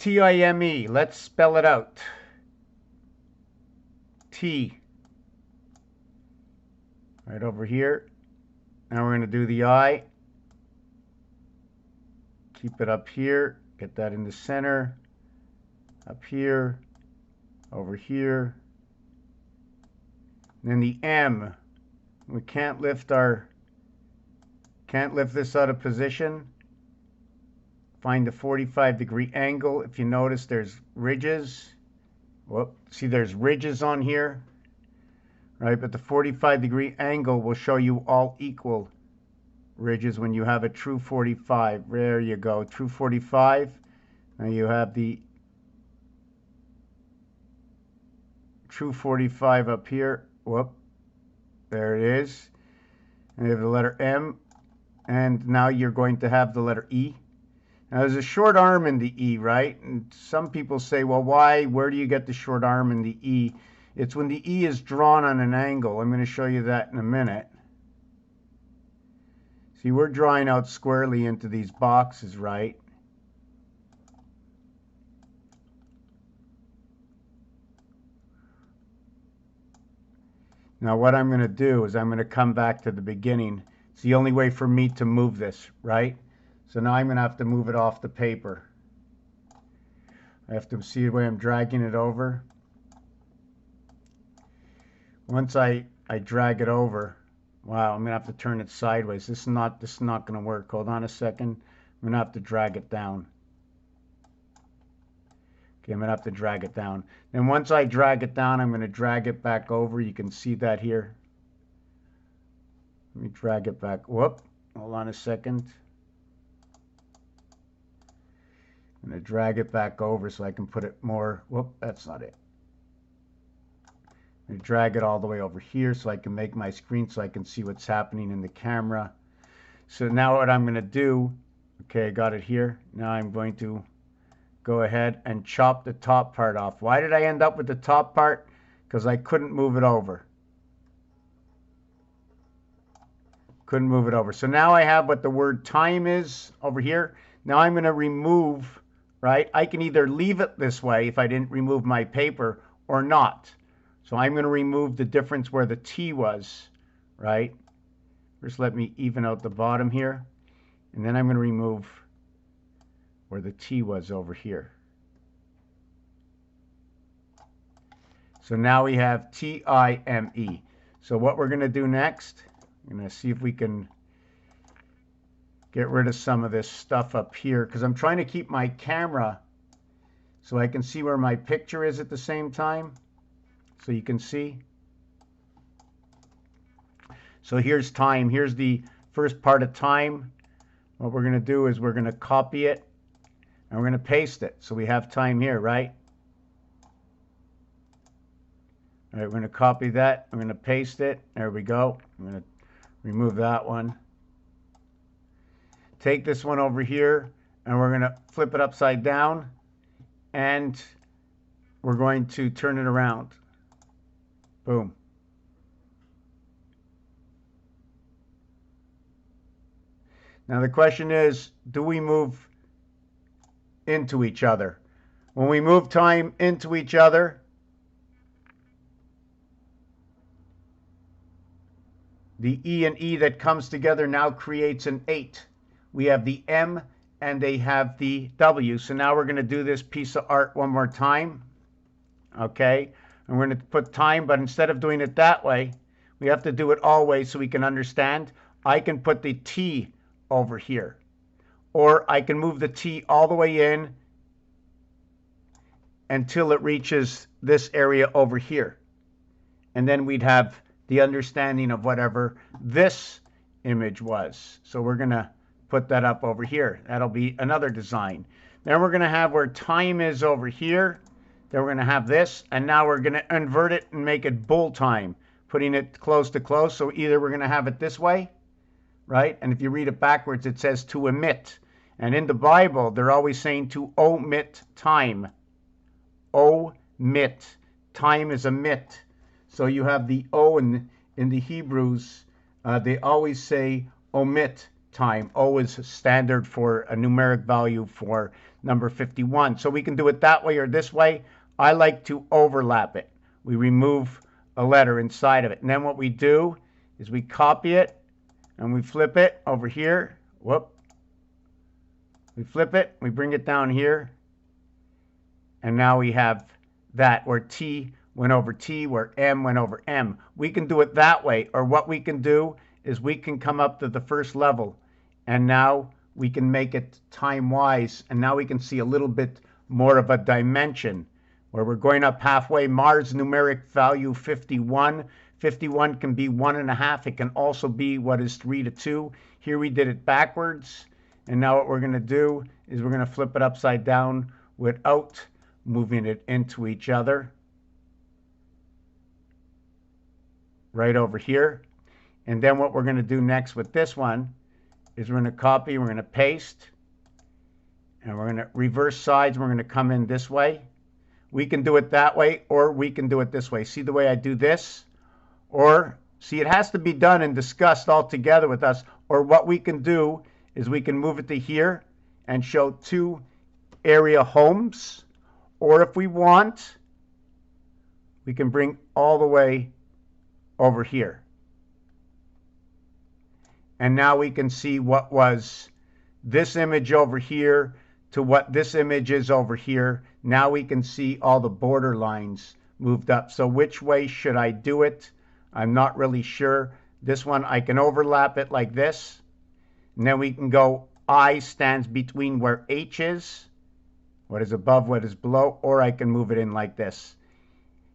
T-I-M-E. Let's spell it out. T. Right over here. Now we're going to do the I. Keep it up here. Get that in the center. Up here. Over here. And then the M. We can't lift this out of position. Find the 45-degree angle. If you notice, there's ridges. Whoop. See, there's ridges on here. Right, but the 45-degree angle will show you all equal ridges when you have a true 45. There you go, true 45. Now you have the true 45 up here. Whoop. There it is. And you have the letter M. And now you're going to have the letter E. Now there's a short arm in the E, right? And some people say, well, why? Where do you get the short arm in the E? It's when the E is drawn on an angle. I'm going to show you that in a minute. See, we're drawing out squarely into these boxes, right? Now what I'm going to do is I'm going to come back to the beginning. It's the only way for me to move this, right? So now I'm going to have to move it off the paper. I have to see the way I'm dragging it over. Once I drag it over, wow, I'm going to have to turn it sideways. This is not going to work. Hold on a second. I'm going to have to drag it down. Okay, I'm going to have to drag it down. Then once I drag it down, I'm going to drag it back over. You can see that here. Let me drag it back. Whoop. Hold on a second. I'm going to drag it back over so I can put it more. Whoop, that's not it. I'm going to drag it all the way over here so I can make my screen so I can see what's happening in the camera. So now what I'm going to do, okay, I got it here. Now I'm going to go ahead and chop the top part off. Why did I end up with the top part? Because I couldn't move it over. Couldn't move it over. So now I have what the word time is over here. Now I'm going to remove, right? I can either leave it this way if I didn't remove my paper or not. So I'm going to remove the difference where the T was, right? First let me even out the bottom here. And then I'm going to remove where the T was over here. So now we have T-I-M-E. So what we're going to do next, I'm going to see if we can get rid of some of this stuff up here, because I'm trying to keep my camera so I can see where my picture is at the same time. So you can see. So here's time. Here's the first part of time. What we're going to do is we're going to copy it and we're going to paste it. So we have time here, right? All right, we're going to copy that. I'm going to paste it. There we go. I'm going to remove that one. Take this one over here and we're going to flip it upside down and we're going to turn it around. Boom. Now the question is, do we move into each other? When we move time into each other, the E and E that comes together now creates an 8. We have the M and they have the W. So now we're going to do this piece of art one more time. Okay. And we're going to put time, but instead of doing it that way, we have to do it all ways so we can understand. I can put the T over here. Or I can move the T all the way in until it reaches this area over here. And then we'd have the understanding of whatever this image was. So we're going to put that up over here. That'll be another design. Then we're going to have where time is over here. Then we're going to have this, and now we're going to invert it and make it bull time, putting it close to close. So either we're going to have it this way, right? And if you read it backwards, it says to emit. And in the Bible, they're always saying to omit time. Omit. Time is emit. So you have the O in the Hebrews. They always say omit time. O is standard for a numeric value for number 51. So we can do it that way or this way. I like to overlap it. We remove a letter inside of it. And then what we do is we copy it and we flip it over here. Whoop. We flip it, we bring it down here. And now we have that where T went over T, where M went over M. We can do it that way, or what we can do is we can come up to the first level, and now we can make it time-wise, and now we can see a little bit more of a dimension, where we're going up halfway. Mars numeric value 51. 51 can be 1.5. It can also be what is 3 to 2. Here we did it backwards, and now what we're going to do is we're going to flip it upside down without moving it into each other. Right over here. And then what we're going to do next with this one is we're going to copy, we're going to paste, and we're going to reverse sides. We're going to come in this way. We can do it that way, or we can do it this way. See the way I do this? Or, see, it has to be done and discussed all together with us. Or what we can do is we can move it to here and show 2 area homes. Or if we want, we can bring all the way over here. And now we can see what was this image over here to what this image is over here. Now we can see all the border lines moved up. So which way should I do it? I'm not really sure. This one, I can overlap it like this. And then we can go I stands between where H is, what is above, what is below, or I can move it in like this.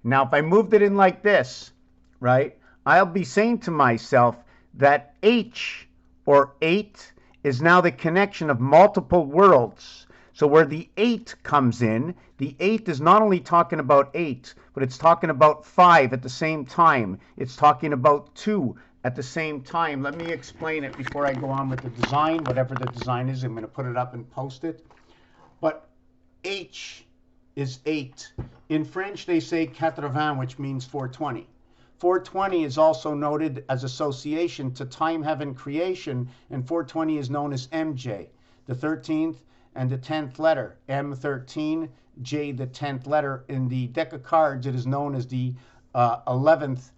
Now, if I moved it in like this, right, I'll be saying to myself that H, or 8, is now the connection of multiple worlds. So where the 8 comes in, the 8 is not only talking about 8, but it's talking about 5 at the same time. It's talking about 2 at the same time. Let me explain it before I go on with the design. Whatever the design is, I'm going to put it up and post it. But H is 8. In French, they say 80, which means 420. 420 is also noted as association to time, heaven, creation, and 420 is known as MJ, the 13th and the 10th letter. M13, J, the 10th letter. In the deck of cards, it is known as the 11th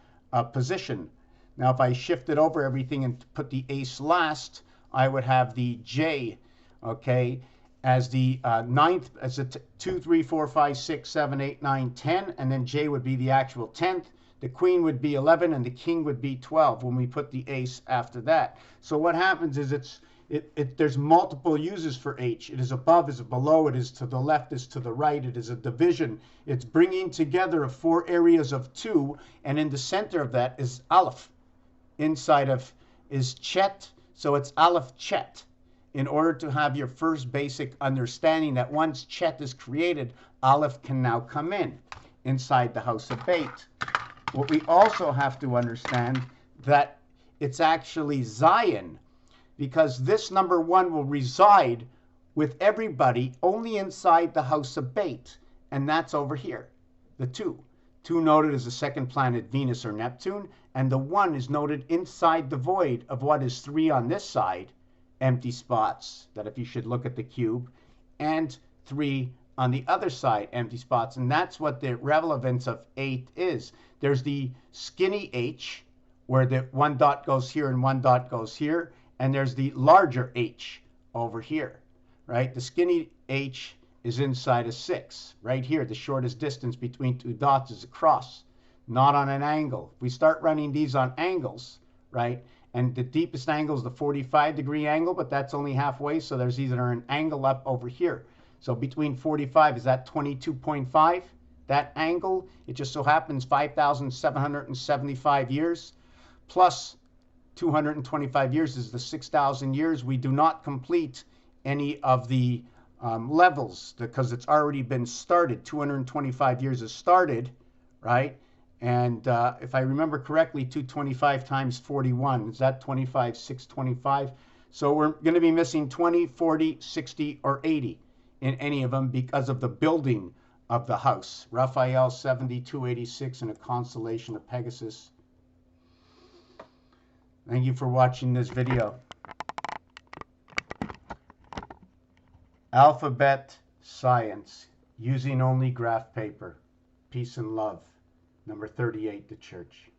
position. Now, if I shifted over everything and put the ace last, I would have the J, okay, as the 9th, as a 2, 3, 4, 5, 6, 7, 8, 9, 10, and then J would be the actual 10th. The queen would be 11, and the king would be 12 when we put the ace after that. So what happens is there's multiple uses for H. It is above, it is below, it is to the left, it is to the right, it is a division. It's bringing together of 4 areas of 2, and in the center of that is Aleph. Inside of is Chet, so it's Aleph Chet. In order to have your first basic understanding that once Chet is created, Aleph can now come in inside the house of Beit. What we also have to understand that it's actually Zion, because this number 1 will reside with everybody only inside the house of Beit, and that's over here, the 2. 2 noted as the second planet, Venus or Neptune, and the 1 is noted inside the void of what is 3 on this side, empty spots, that if you should look at the cube, and 3 on the other side, empty spots, and that's what the relevance of 8 is. There's the skinny H, where the 1 dot goes here and 1 dot goes here, and there's the larger H over here, right? The skinny H is inside a 6. Right here, the shortest distance between 2 dots is a cross, not on an angle. If we start running these on angles, right, and the deepest angle is the 45-degree angle, but that's only halfway, so there's either an angle up over here. So between 45, is that 22.5? That angle, it just so happens 5,775 years, plus 225 years is the 6,000 years. We do not complete any of the levels because it's already been started. 225 years is started, right? And if I remember correctly, 225 times 41, is that 25, 625? So we're going to be missing 20, 40, 60, or 80 in any of them because of the building of the house. Raphael 7286 in a constellation of Pegasus. Thank you for watching this video. Alphabet Science, Using Only Graph Paper, Peace and Love, number 38, The Church.